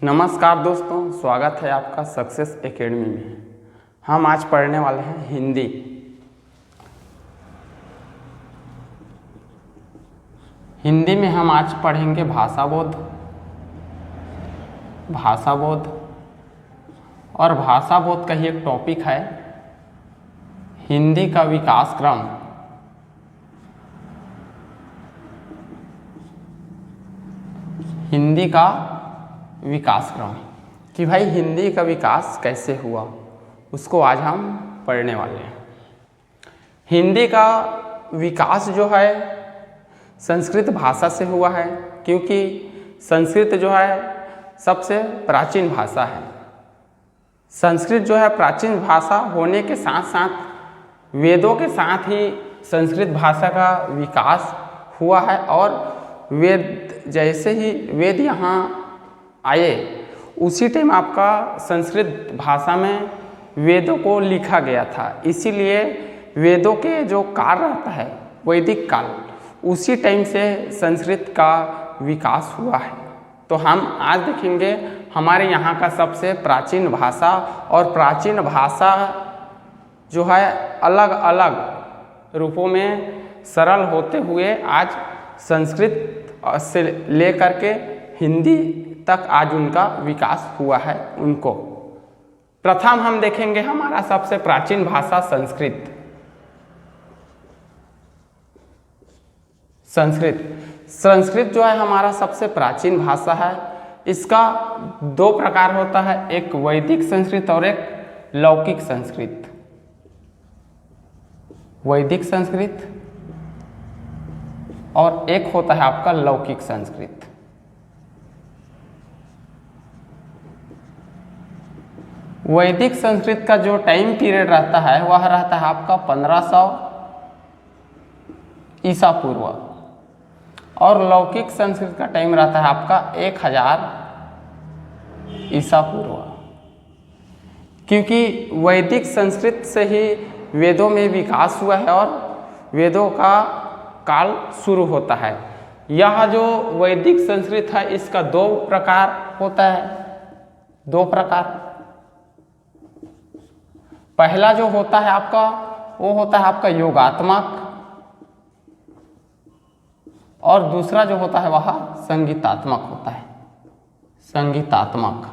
नमस्कार दोस्तों, स्वागत है आपका सक्सेस एकेडमी में। हम आज पढ़ने वाले हैं हिंदी। हिंदी में हम आज पढ़ेंगे भाषा बोध और भाषा बोध का ही एक टॉपिक है हिंदी का विकास क्रम। हिंदी का विकास क्रम कि भाई हिंदी का विकास कैसे हुआ, उसको आज हम पढ़ने वाले हैं। हिंदी का विकास जो है संस्कृत भाषा से हुआ है, क्योंकि संस्कृत जो है सबसे प्राचीन भाषा है। संस्कृत जो है प्राचीन भाषा होने के साथ साथ वेदों के साथ ही संस्कृत भाषा का विकास हुआ है। और वेद जैसे ही वेद यहाँ आए उसी टाइम आपका संस्कृत भाषा में वेदों को लिखा गया था। इसीलिए वेदों के जो काल रहता है वैदिक काल, उसी टाइम से संस्कृत का विकास हुआ है। तो हम आज देखेंगे हमारे यहाँ का सबसे प्राचीन भाषा, और प्राचीन भाषा जो है अलग अलग रूपों में सरल होते हुए आज संस्कृत से लेकर के हिंदी तक आज उनका विकास हुआ है। उनको प्रथम हम देखेंगे हमारा सबसे प्राचीन भाषा संस्कृत। संस्कृत जो है हमारा सबसे प्राचीन भाषा है। इसका दो प्रकार होता है, एक वैदिक संस्कृत और एक लौकिक संस्कृत। वैदिक संस्कृत और एक होता है आपका लौकिक संस्कृत। वैदिक संस्कृत का जो टाइम पीरियड रहता है वह रहता है आपका 1500 ईसा पूर्व, और लौकिक संस्कृत का टाइम रहता है आपका 1000 ईसा पूर्व। क्योंकि वैदिक संस्कृत से ही वेदों में विकास हुआ है और वेदों का काल शुरू होता है। यह जो वैदिक संस्कृत है इसका दो प्रकार होता है। दो प्रकार, पहला जो होता है आपका वो होता है आपका योगात्मक, और दूसरा जो होता है वह संगीतात्मक होता है। संगीतात्मक,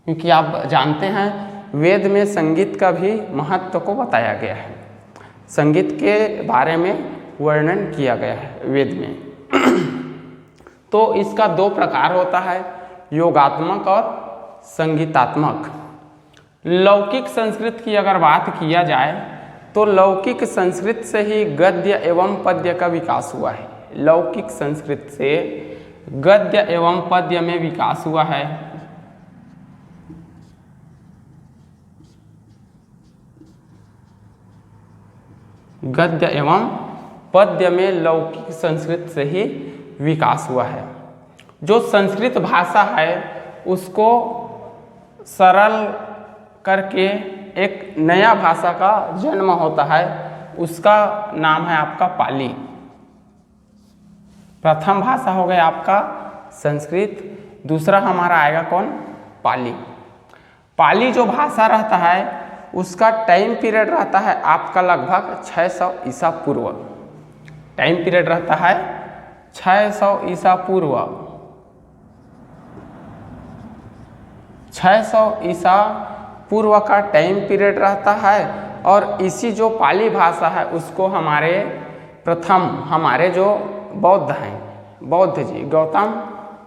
क्योंकि आप जानते हैं वेद में संगीत का भी महत्व को बताया गया है, संगीत के बारे में वर्णन किया गया है वेद में। तो इसका दो प्रकार होता है, योगात्मक और संगीतात्मक। लौकिक संस्कृत की अगर बात किया जाए तो लौकिक संस्कृत से ही गद्य एवं पद्य का विकास हुआ है। लौकिक संस्कृत से गद्य एवं पद्य में विकास हुआ है। गद्य एवं पद्य में लौकिक संस्कृत से ही विकास हुआ है। जो संस्कृत भाषा है उसको सरल करके एक नया भाषा का जन्म होता है, उसका नाम है आपका पाली। प्रथम भाषा हो गया आपका संस्कृत, दूसरा हमारा आएगा कौन? पाली। पाली जो भाषा रहता है उसका टाइम पीरियड रहता है आपका लगभग 600 ईसा पूर्व। टाइम पीरियड रहता है 600 ईसा पूर्व। 600 ईसा पूर्व का टाइम पीरियड रहता है। और इसी जो पाली भाषा है उसको हमारे जो बौद्ध हैं, बौद्ध जी, गौतम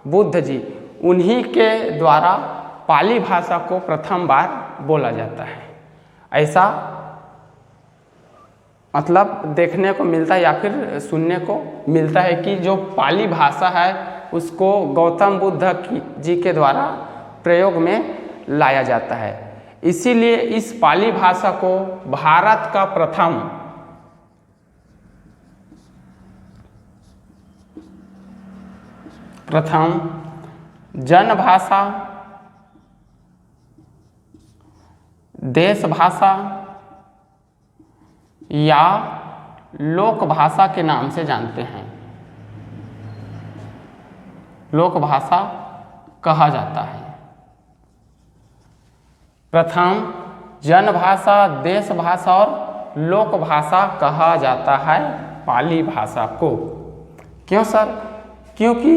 बुद्ध जी, उन्हीं के द्वारा पाली भाषा को प्रथम बार बोला जाता है। ऐसा मतलब देखने को मिलता है या फिर सुनने को मिलता है कि जो पाली भाषा है उसको गौतम बुद्ध जी के द्वारा प्रयोग में लाया जाता है। इसीलिए इस पाली भाषा को भारत का प्रथम जन भाषा, देश भाषा या लोक भाषा के नाम से जानते हैं। लोक भाषा कहा जाता है। प्रथम जन भाषा, देश भाषा और लोक भाषा कहा जाता है पाली भाषा को। क्यों सर? क्योंकि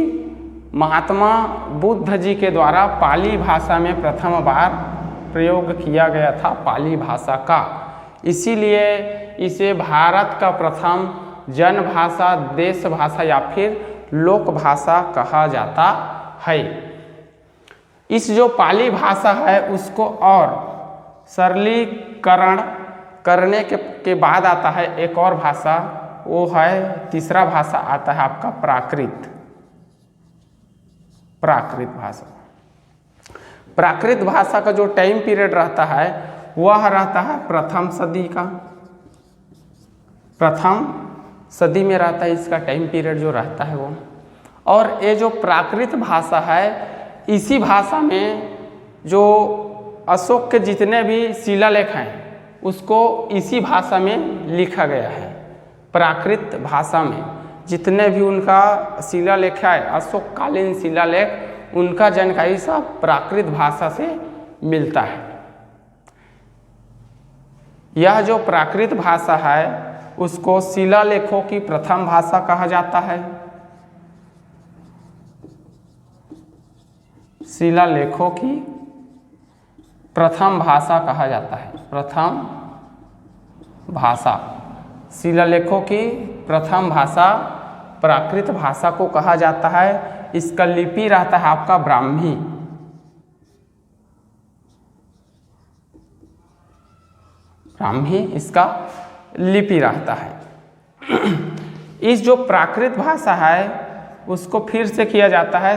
महात्मा बुद्ध जी के द्वारा पाली भाषा में प्रथम बार प्रयोग किया गया था पाली भाषा का, इसीलिए इसे भारत का प्रथम जन भाषा, देश भाषा या फिर लोक भाषा कहा जाता है। इस जो पाली भाषा है उसको और सरलीकरण करने के बाद आता है एक और भाषा, वो है तीसरा भाषा आता है आपका प्राकृत भाषा। प्राकृत भाषा का जो टाइम पीरियड रहता है वह रहता है प्रथम सदी का, प्रथम सदी में रहता है इसका टाइम पीरियड जो रहता है वो। और ये जो प्राकृत भाषा है, इसी भाषा में जो अशोक के जितने भी शिलालेख हैं उसको इसी भाषा में लिखा गया है। प्राकृत भाषा में जितने भी उनका शिलालेख है, अशोक कालीन शिलालेख, उनका जानकारी सब प्राकृत भाषा से मिलता है। यह जो प्राकृत भाषा है उसको शिलालेखों की प्रथम भाषा कहा जाता है। शिलालेखों की प्रथम भाषा कहा जाता है, प्रथम भाषा। शिलालेखों की प्रथम भाषा प्राकृत भाषा को कहा जाता है। इसका लिपि रहता है आपका ब्राह्मी। ब्राह्मी इसका लिपि रहता है। इस जो प्राकृत भाषा है उसको फिर से किया जाता है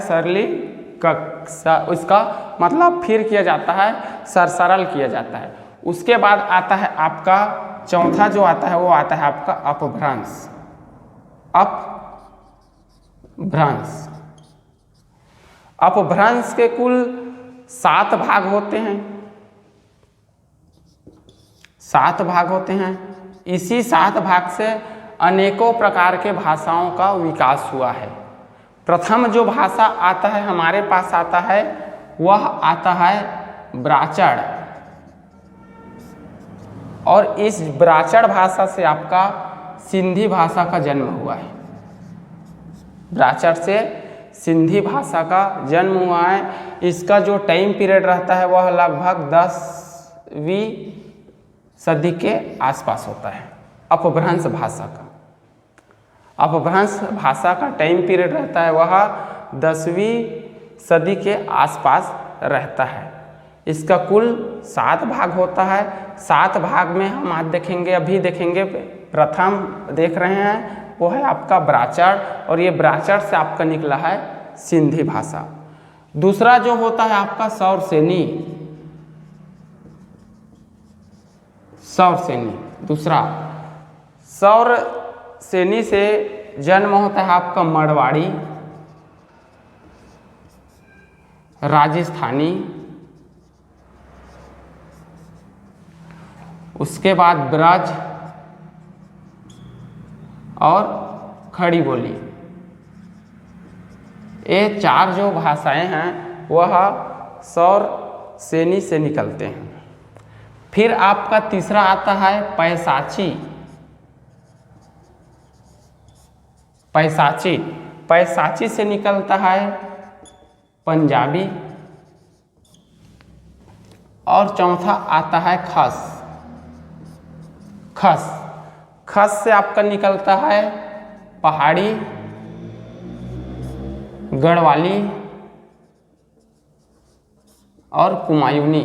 इसका मतलब फिर किया जाता है सरल किया जाता है। उसके बाद आता है आपका चौथा जो आता है वो आता है आपका अपभ्रंश। अपभ्रंश के कुल 7 भाग होते हैं, 7 भाग होते हैं। इसी 7 भाग से अनेकों प्रकार के भाषाओं का विकास हुआ है। प्रथम जो भाषा आता है हमारे पास आता है वह आता है ब्राह्मण, और इस ब्राह्मण भाषा से आपका सिंधी भाषा का जन्म हुआ है। ब्राह्मण से सिंधी भाषा का जन्म हुआ है। इसका जो टाइम पीरियड रहता है वह लगभग 10वीं सदी के आसपास होता है। अपभ्रंश भाषा का, अपभ्रंश भाषा का टाइम पीरियड रहता है वह 10वीं सदी के आसपास रहता है। इसका कुल 7 भाग होता है। 7 भाग में हम आज देखेंगे, अभी देखेंगे, प्रथम देख रहे हैं वो है आपका ब्राह्मण, और ये ब्राह्मण से आपका निकला है सिंधी भाषा। दूसरा जो होता है आपका सौरसेनी, दूसरा सौरसेनी से जन्म होता है आपका मरवाड़ी, राजस्थानी, उसके बाद ब्रज और खड़ी बोली। ये 4 जो भाषाएं हैं वह सौरसेनी से निकलते हैं। फिर आपका तीसरा आता है पैसाची से निकलता है पंजाबी, और चौथा आता है खस से आपका निकलता है पहाड़ी, गढ़वाली और कुमायूनी।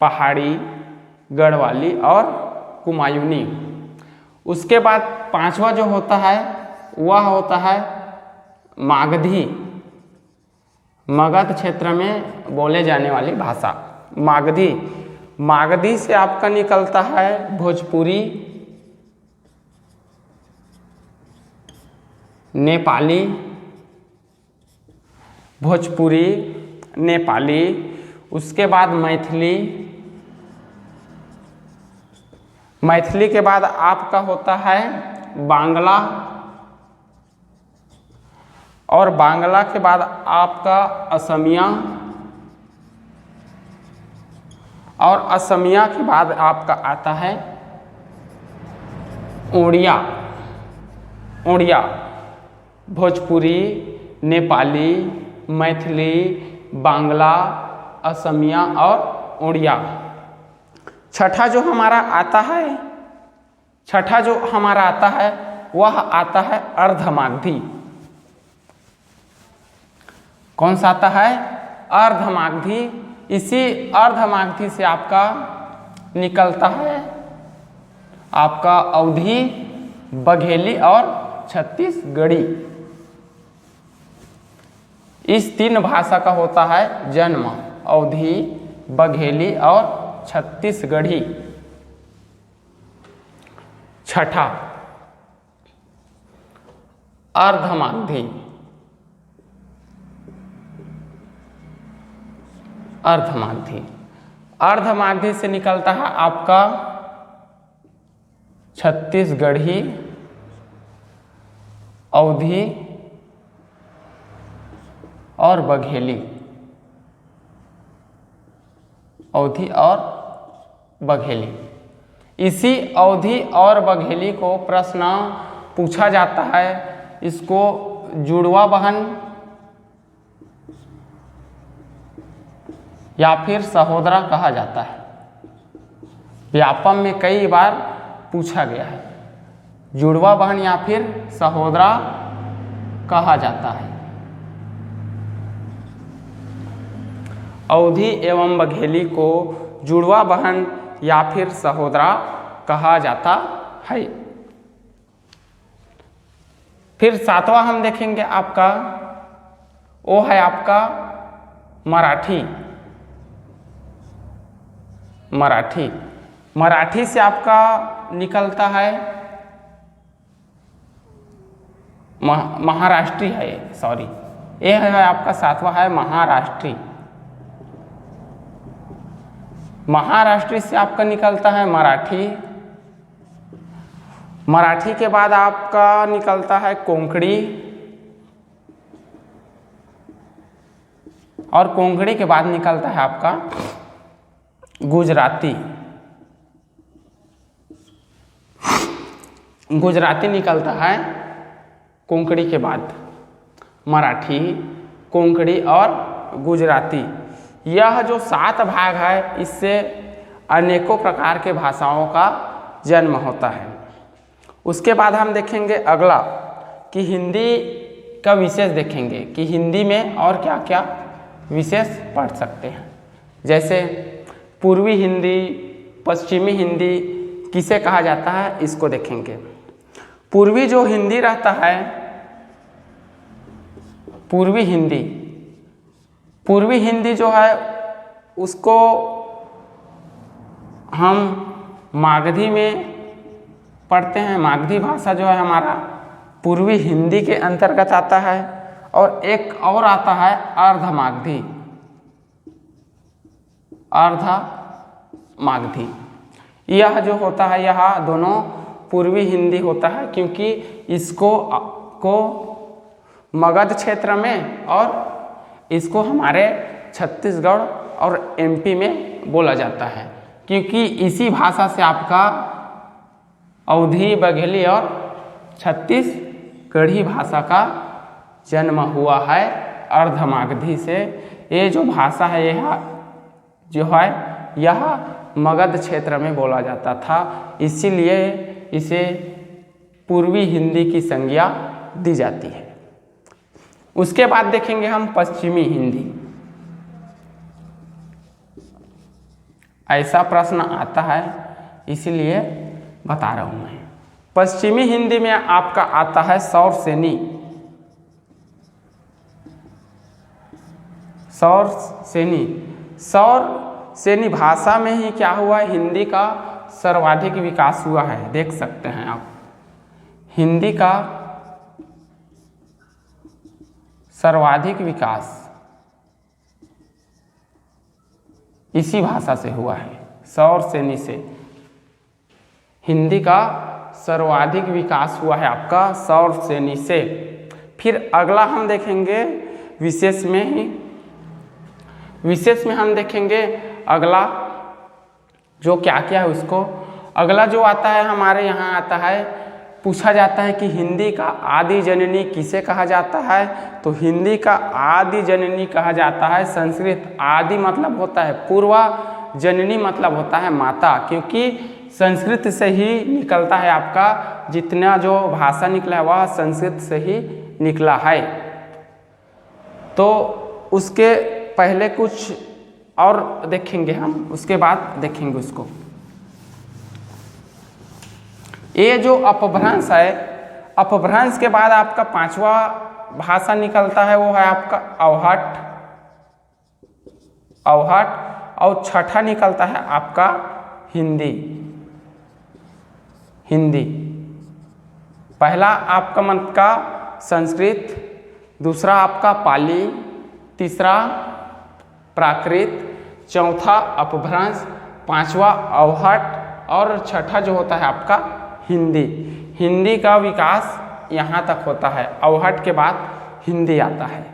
पहाड़ी, गढ़वाली और कुमायूनी। उसके बाद 5वां जो होता है वह होता है मागधी, मगध क्षेत्र में बोले जाने वाली भाषा मागधी से आपका निकलता है भोजपुरी, नेपाली, उसके बाद मैथिली के बाद आपका होता है बांग्ला, और बांग्ला के बाद आपका असमिया, और असमिया के बाद आपका आता है उड़िया। उड़िया भोजपुरी, नेपाली, मैथिली, बांग्ला, असमिया और उड़िया। छठा जो हमारा आता है वह आता है अर्धमागधी। कौन सा आता है? अर्धमागधी। इसी अर्धमागधी से आपका निकलता है आपका अवधी, बघेली और छत्तीसगढ़ी। इस 3 भाषा का होता है जन्म, अवधी, बघेली और छत्तीसगढ़ी। छठा अर्धमागधी। अर्धमागधी, अर्धमागधी से निकलता है आपका छत्तीसगढ़ी, अवधी और बघेली। अवधी और बघेली। इसी अवधी और बघेली को प्रश्न पूछा जाता है। इसको जुड़वा बहन या फिर सहोदरा कहा जाता है। व्यापम में कई बार पूछा गया है। जुड़वा बहन या फिर सहोदरा कहा जाता है। अवधी एवं बघेली को जुड़वा बहन या फिर सहोदरा कहा जाता है। फिर 7वां हम देखेंगे आपका, वो है आपका मराठी। मराठी, मराठी से आपका निकलता है महाराष्ट्री है, सॉरी, ये है आपका 7वां है महाराष्ट्री। महाराष्ट्री से आपका निकलता है मराठी। मराठी के बाद आपका निकलता है कोंकणी, और कोंकणी के बाद निकलता है आपका गुजराती। गुजराती निकलता है कोंकणी के बाद। मराठी, कोंकणी और गुजराती, यह जो 7 भाग है, इससे अनेकों प्रकार के भाषाओं का जन्म होता है। उसके बाद हम देखेंगे अगला कि हिंदी का विशेष देखेंगे कि हिंदी में और क्या क्या विशेष पढ़ सकते हैं। जैसे पूर्वी हिंदी, पश्चिमी हिंदी किसे कहा जाता है, इसको देखेंगे। पूर्वी जो हिंदी रहता है, पूर्वी हिंदी जो है उसको हम मागधी में पढ़ते हैं। मागधी भाषा जो है हमारा पूर्वी हिंदी के अंतर्गत आता है। और एक और आता है अर्धमागधी। अर्धमागधी, यह जो होता है, यह दोनों पूर्वी हिंदी होता है, क्योंकि इसको मगध क्षेत्र में और इसको हमारे छत्तीसगढ़ और एमपी में बोला जाता है, क्योंकि इसी भाषा से आपका अवधी, बघेली और छत्तीसगढ़ी भाषा का जन्म हुआ है अर्धमागधी से। ये जो भाषा है यह जो है यह मगध क्षेत्र में बोला जाता था, इसीलिए इसे पूर्वी हिंदी की संज्ञा दी जाती है। उसके बाद देखेंगे हम पश्चिमी हिंदी। ऐसा प्रश्न आता है, इसीलिए बता रहा हूँ मैं। पश्चिमी हिंदी में आपका आता है सौरसेनी। सौरसेनी भाषा में ही क्या हुआ, हिंदी का सर्वाधिक विकास हुआ है। देख सकते हैं आप, हिंदी का सर्वाधिक विकास इसी भाषा से हुआ है। सौरसेनी से हिंदी का सर्वाधिक विकास हुआ है आपका सौरसेनी से, फिर अगला हम देखेंगे विशेष में ही, विशेष में हम देखेंगे अगला जो क्या क्या है उसको। अगला जो आता है हमारे यहाँ आता है, पूछा जाता है कि हिंदी का आदि जननी किसे कहा जाता है। तो हिंदी का आदि जननी कहा जाता है संस्कृत। आदि मतलब होता है पूर्वा, जननी मतलब होता है माता, क्योंकि संस्कृत से ही निकलता है आपका जितना जो भाषा निकला है वह संस्कृत से ही निकला है। तो उसके पहले कुछ और देखेंगे हम, उसके बाद देखेंगे उसको। ये जो अपभ्रंश है, अपभ्रंश के बाद आपका पांचवा भाषा निकलता है वो है आपका अवहट, अवहट, और छठा निकलता है आपका हिंदी। हिंदी पहला आपका मन का संस्कृत, दूसरा आपका पाली, तीसरा प्राकृत, चौथा अपभ्रंश, पांचवा अवहट और छठा जो होता है आपका हिंदी। हिंदी का विकास यहाँ तक होता है, अवहट के बाद हिंदी आता है।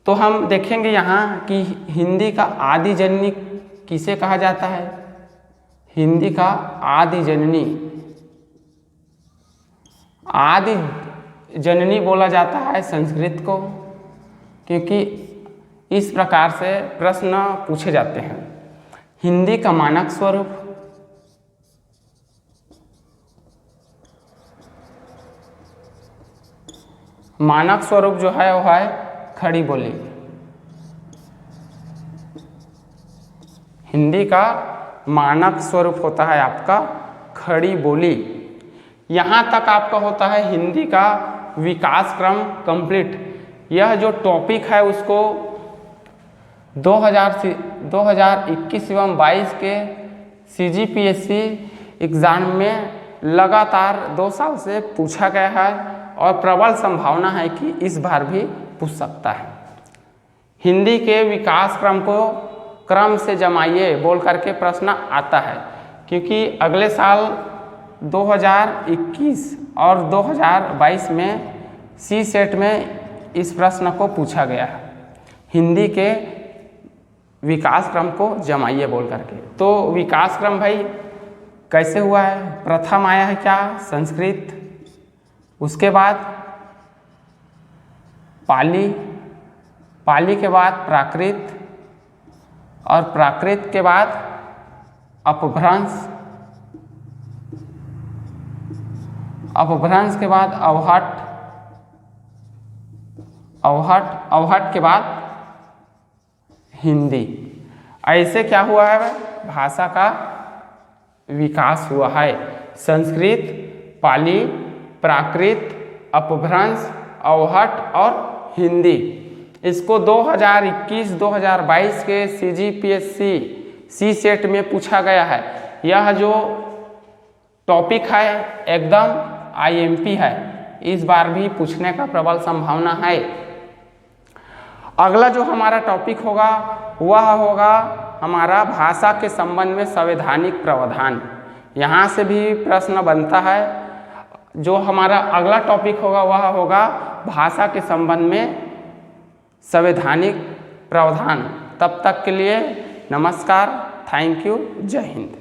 तो हम देखेंगे यहाँ कि हिंदी का आदि जननी किसे कहा जाता है। हिंदी का आदि जननी, आदि जननी बोला जाता है संस्कृत को, क्योंकि इस प्रकार से प्रश्न पूछे जाते हैं। हिंदी का मानक स्वरूप, मानक स्वरूप जो है वो है खड़ी बोली। हिंदी का मानक स्वरूप होता है आपका खड़ी बोली। यहाँ तक आपका होता है हिंदी का विकास क्रम कंप्लीट। यह जो टॉपिक है उसको 2021 एवं 22 के CGPSC एग्ज़ाम में लगातार 2 साल से पूछा गया है और प्रबल संभावना है कि इस बार भी पूछ सकता है। हिंदी के विकास क्रम को क्रम से जमाइए बोल करके प्रश्न आता है, क्योंकि अगले साल 2021 और 2022 में C-सेट में इस प्रश्न को पूछा गया है, हिंदी के विकास क्रम को जमाइए बोल करके। तो विकास क्रम भाई कैसे हुआ है, प्रथम आया है क्या संस्कृत, उसके बाद पाली, पाली के बाद प्राकृत और प्राकृत के बाद अपभ्रंश, अपभ्रंश के बाद अवहट, अवहट, अवहट के बाद हिंदी। ऐसे क्या हुआ है, भाषा का विकास हुआ है। संस्कृत, पाली, प्राकृत, अपभ्रंश, अवहट और हिंदी। इसको 2021-2022 के CGPSC C-सेट में पूछा गया है। यह जो टॉपिक है एकदम IMP है, इस बार भी पूछने का प्रबल संभावना है। अगला जो हमारा टॉपिक होगा वह होगा हमारा भाषा के संबंध में संवैधानिक प्रावधान। यहाँ से भी प्रश्न बनता है। जो हमारा अगला टॉपिक होगा वह होगा भाषा के संबंध में संवैधानिक प्रावधान। तब तक के लिए नमस्कार, थैंक यू, जय हिंद।